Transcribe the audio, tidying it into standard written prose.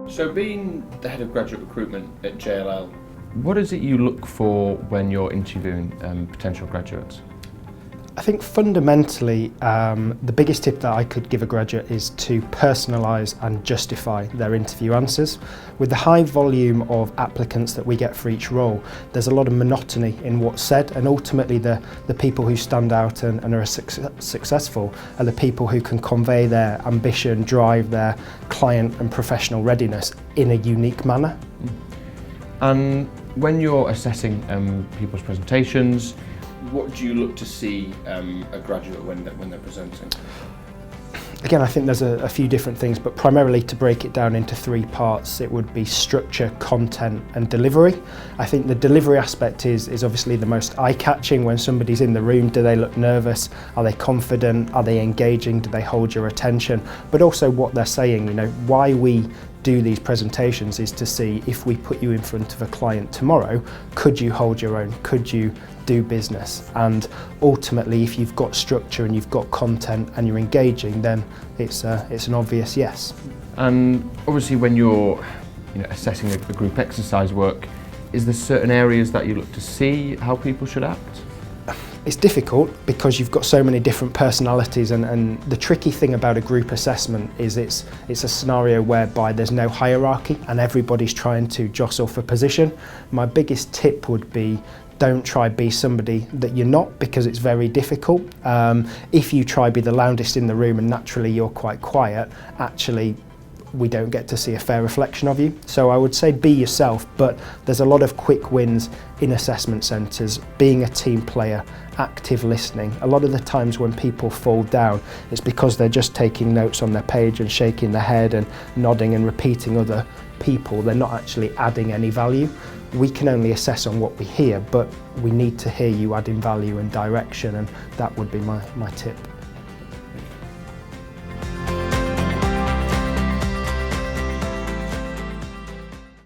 So being the head of graduate recruitment at JLL, What is it you look for when you're interviewing potential graduates? I think fundamentally the biggest tip that I could give a graduate is to personalise and justify their interview answers. With the high volume of applicants that we get for each role, there's a lot of monotony in what's said, and ultimately the people who stand out and are successful are the people who can convey their ambition, drive, their client and professional readiness in a unique manner. And when you're assessing people's presentations, what do you look to see a graduate when they're presenting? Again, I think there's a few different things, but primarily to break it down into three parts, it would be structure, content and delivery. I think the delivery aspect is obviously the most eye-catching. When somebody's in the room, do they look nervous? Are they confident? Are they engaging? Do they hold your attention? But also what they're saying, why we do these presentations is to see if we put you in front of a client tomorrow, could you hold your own? Could you do business? And ultimately, if you've got structure and you've got content and you're engaging, then it's an obvious yes. and obviously when you're assessing a group exercise work, is there certain areas that you look to see how people should act? It's difficult because you've got so many different personalities, and the tricky thing about a group assessment is it's a scenario whereby there's no hierarchy and everybody's trying to jostle for position. My biggest tip would be don't try be somebody that you're not, because it's very difficult. If you try be the loudest in the room and naturally you're quite quiet, actually we don't get to see a fair reflection of you. So I would say be yourself, but there's a lot of quick wins in assessment centres. Being a team player, active listening. A lot of the times when people fall down, it's because they're just taking notes on their page and shaking their head and nodding and repeating other people. They're not actually adding any value. We can only assess on what we hear, but we need to hear you adding value and direction, and that would be my tip.